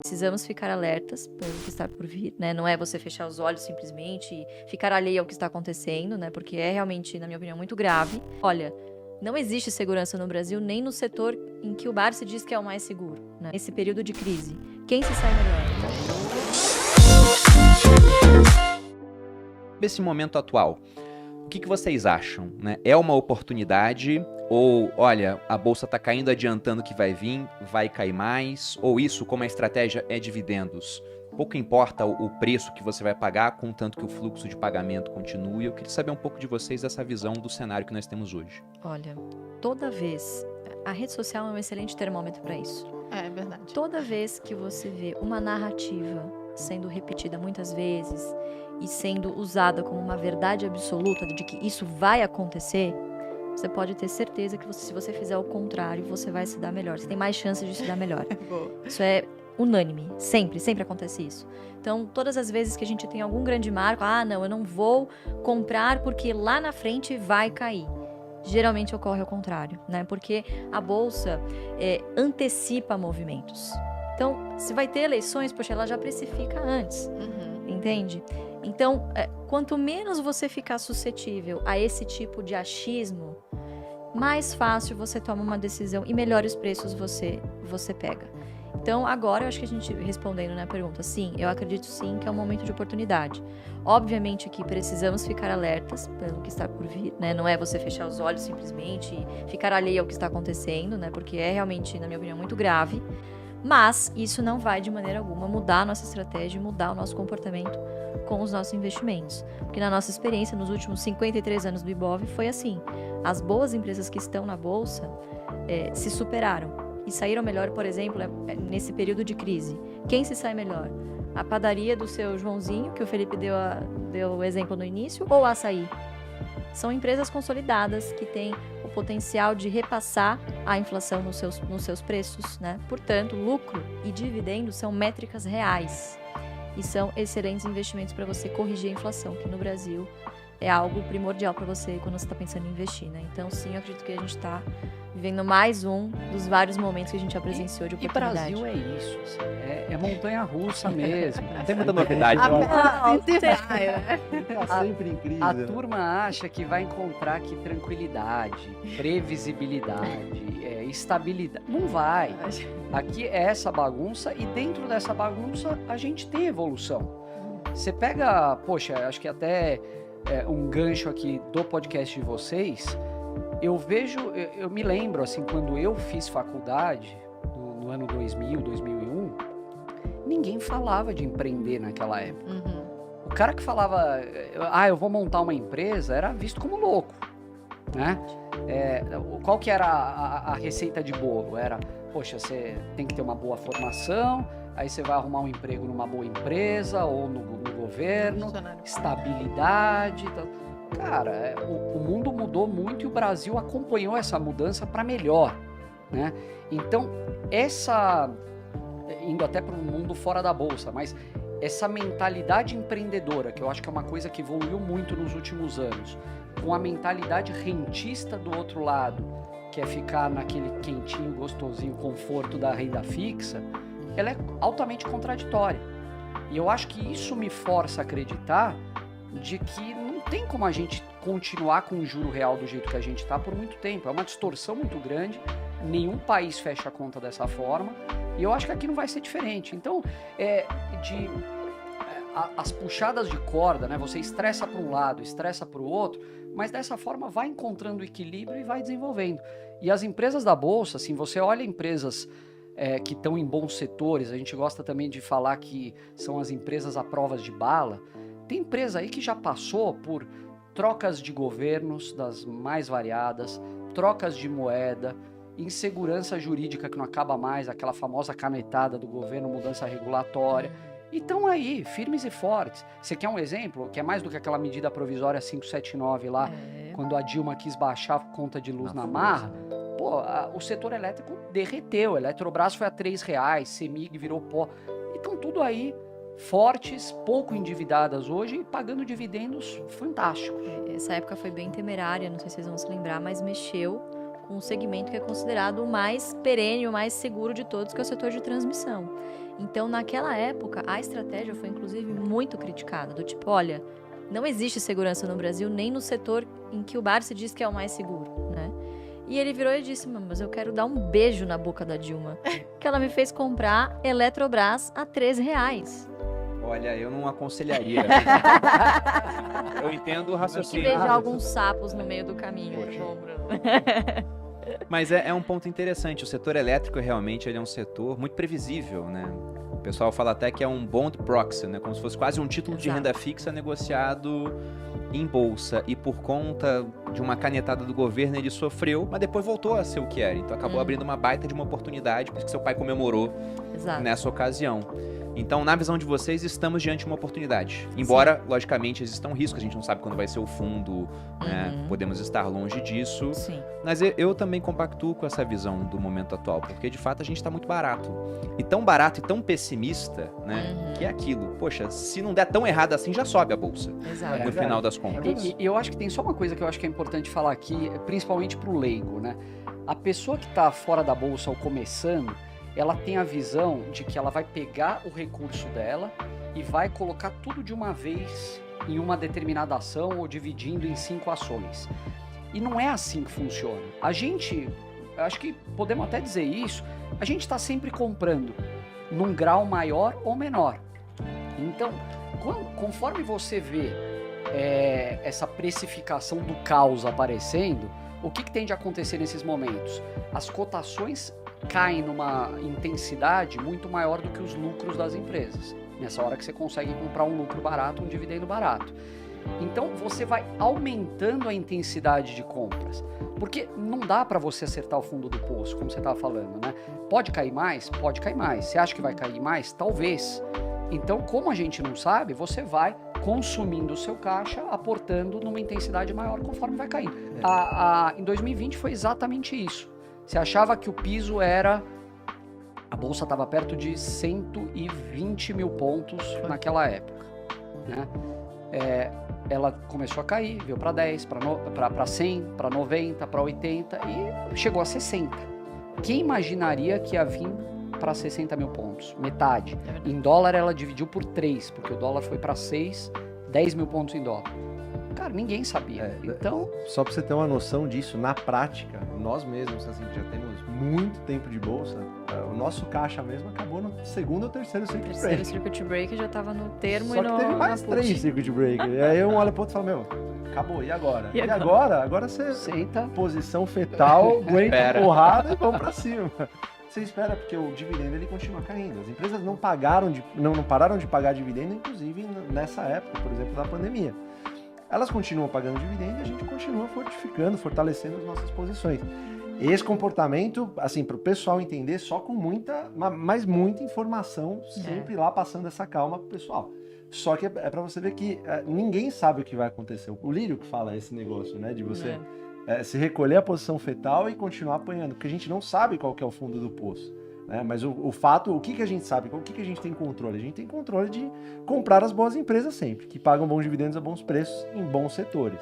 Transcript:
Precisamos ficar alertas pelo que está por vir, né? Não é você fechar os olhos simplesmente e ficar alheio ao que está acontecendo, né? Porque é realmente, na minha opinião, muito grave. Olha, não existe segurança no Brasil nem no setor em que o bar se diz que é o mais seguro, né? Nesse período de crise, quem se sai melhor? Nesse momento atual, o que vocês acham, né? É uma oportunidade ou, olha, a bolsa está caindo adiantando que vai vir, vai cair mais? Ou isso, como a estratégia é dividendos? Pouco importa o preço que você vai pagar, contanto que o fluxo de pagamento continue. Eu queria saber um pouco de vocês dessa visão do cenário que nós temos hoje. Olha, toda vez... A rede social é um excelente termômetro para isso. É verdade. Toda vez que você vê uma narrativa sendo repetida muitas vezes e sendo usada como uma verdade absoluta de que isso vai acontecer, você pode ter certeza que se você fizer o contrário, você vai se dar melhor. Você tem mais chances de se dar melhor. Isso é unânime. Sempre acontece isso. Então, todas as vezes que a gente tem algum grande marco, não, eu não vou comprar porque lá na frente vai cair. Geralmente ocorre ao contrário, né? Porque a bolsa antecipa movimentos. Então, se vai ter eleições, poxa, ela já precifica antes, entende? Então, quanto menos você ficar suscetível a esse tipo de achismo, mais fácil você toma uma decisão e melhores preços você pega. Então, agora, eu acho que a gente, respondendo na pergunta, sim, eu acredito sim que é um momento de oportunidade. Obviamente que precisamos ficar alertas pelo que está por vir, né? Não é você fechar os olhos simplesmente e ficar alheio ao que está acontecendo, né? Porque é realmente, na minha opinião, muito grave. Mas isso não vai, de maneira alguma, mudar a nossa estratégia, mudar o nosso comportamento com os nossos investimentos. Porque na nossa experiência, nos últimos 53 anos do Ibov, foi assim. As boas empresas que estão na Bolsa se superaram e saíram melhor, por exemplo, nesse período de crise. Quem se sai melhor? A padaria do seu Joãozinho, que o Felipe deu o exemplo no início, ou a Açaí? São empresas consolidadas que têm o potencial de repassar a inflação nos seus preços, né? Portanto, lucro e dividendos são métricas reais e são excelentes investimentos para você corrigir a inflação, que no Brasil é algo primordial para você quando você está pensando em investir, né? Então, sim, eu acredito que a gente está vivendo mais um dos vários momentos que a gente já presenciou de oportunidade. E Brasil é isso, assim, é montanha-russa mesmo. Não tem muita novidade. Tá sempre em crise. A né? turma acha que vai encontrar aqui tranquilidade, previsibilidade, estabilidade. Não vai. Aqui é essa bagunça e dentro dessa bagunça a gente tem evolução. Você pega, poxa, acho que até um gancho aqui do podcast de vocês, eu me lembro, assim, quando eu fiz faculdade, no ano 2000, 2001, ninguém falava de empreender naquela época. O cara que falava, eu vou montar uma empresa, era visto como louco, né? Qual que era a receita de bolo? Era, poxa, você tem que ter uma boa formação, aí você vai arrumar um emprego numa boa empresa ou no governo, estabilidade e tal. Cara, o mundo mudou muito e o Brasil acompanhou essa mudança para melhor, né? Então, indo até para um mundo fora da bolsa, mas essa mentalidade empreendedora, que eu acho que é uma coisa que evoluiu muito nos últimos anos, com a mentalidade rentista do outro lado, que é ficar naquele quentinho, gostosinho, conforto da renda fixa, ela é altamente contraditória. E eu acho que isso me força a acreditar de que não tem como a gente continuar com o juro real do jeito que a gente está por muito tempo. É uma distorção muito grande, nenhum país fecha a conta dessa forma, e eu acho que aqui não vai ser diferente. Então, as puxadas de corda, né? Você estressa para um lado, estressa para o outro, mas dessa forma vai encontrando equilíbrio e vai desenvolvendo. E as empresas da Bolsa, assim, você olha empresas que estão em bons setores, a gente gosta também de falar que são as empresas à prova de bala. Tem empresa aí que já passou por trocas de governos das mais variadas, trocas de moeda, insegurança jurídica que não acaba mais, aquela famosa canetada do governo, mudança regulatória. E estão aí, firmes e fortes. Você quer um exemplo? Que é mais do que aquela medida provisória 579 lá, quando a Dilma quis baixar a conta de luz na marra. Pô, o setor elétrico derreteu, a Eletrobras foi a R$3, CEMIG virou pó. E estão tudo aí, fortes, pouco endividadas hoje e pagando dividendos fantásticos. Essa época foi bem temerária, não sei se vocês vão se lembrar, mas mexeu com um segmento que é considerado o mais perene, o mais seguro de todos, que é o setor de transmissão. Então, naquela época, a estratégia foi, inclusive, muito criticada. Do tipo, olha, não existe segurança no Brasil, nem no setor em que o bar se diz que é o mais seguro, né? E ele virou e disse, mas eu quero dar um beijo na boca da Dilma. Que ela me fez comprar Eletrobras a R$13. Olha, eu não aconselharia. Eu entendo o E raciocínio. beijar alguns sapos no meio do caminho. Poxa. Bom, Bruno. Mas é um ponto interessante. O setor elétrico realmente ele é um setor muito previsível, né? O pessoal fala até que é um bond proxy, né? Como se fosse quase um título de Exato. renda fixa negociado em bolsa. E por conta de uma canetada do governo, ele sofreu, mas depois voltou a ser o que era. Então acabou abrindo uma baita de uma oportunidade, por isso que seu pai comemorou Exato. nessa ocasião. Então, na visão de vocês, estamos diante de uma oportunidade. Embora, logicamente, existam riscos, a gente não sabe quando vai ser o fundo, né? Podemos estar longe disso. Sim. Mas eu também compactuo com essa visão do momento atual, porque de fato a gente está muito barato. E tão barato e tão pessimista, né? Que é aquilo. Poxa, se não der tão errado assim, já sobe a bolsa. Exato. No verdade. final das contas. E eu acho que tem só uma coisa que eu acho que é importante falar aqui, principalmente para o leigo, né? A pessoa que está fora da bolsa ou começando, ela tem a visão de que ela vai pegar o recurso dela e vai colocar tudo de uma vez em uma determinada ação ou dividindo em 5 ações. E não é assim que funciona. A gente, acho que podemos até dizer isso, a gente está sempre comprando num grau maior ou menor. Então, conforme você vê essa precificação do caos aparecendo, o que tem de acontecer nesses momentos? As cotações caem numa intensidade muito maior do que os lucros das empresas. Nessa hora que você consegue comprar um lucro barato, um dividendo barato. Então você vai aumentando a intensidade de compras, porque não dá para você acertar o fundo do poço, como você estava falando, né? Pode cair mais? Pode cair mais. Você acha que vai cair mais? Talvez. Então, como a gente não sabe, você vai consumindo o seu caixa, aportando numa intensidade maior conforme vai caindo. Em 2020 foi exatamente isso. Você achava que o piso era... A bolsa estava perto de 120 mil pontos naquela época, né? Ela começou a cair, veio para 10, para 100, para 90, para 80 e chegou a 60. Quem imaginaria que ia vir para 60 mil pontos? Metade. Em dólar ela dividiu por 3, porque o dólar foi para 6, 10 mil pontos em dólar. Cara, ninguém sabia. Então, só para você ter uma noção disso, na prática, nós mesmos, assim, já temos muito tempo de bolsa, o nosso caixa mesmo acabou no segundo ou terceiro circuit Terceiro break. circuit break já tava no termo Só e que no teve mais na put. 3 circuit break. E aí um olha pro outro e fala, acabou, e agora? E agora? Agora você senta. posição fetal, aguenta a Espera. porrada e vamos pra cima. Você espera, porque o dividendo ele continua caindo. As empresas não pararam de pagar dividendo, inclusive nessa época, por exemplo, da pandemia. Elas continuam pagando dividendo e a gente continua fortificando, fortalecendo as nossas posições. Esse comportamento, assim, para o pessoal entender, só com muita informação, sempre lá passando essa calma pro pessoal. Só que é para você ver que ninguém sabe o que vai acontecer. O Lírio que fala esse negócio, né, de você se recolher a posição fetal e continuar apanhando, porque a gente não sabe qual que é o fundo do poço. Né? Mas o fato, o que a gente sabe, o que a gente tem controle? A gente tem controle de comprar as boas empresas sempre, que pagam bons dividendos a bons preços em bons setores.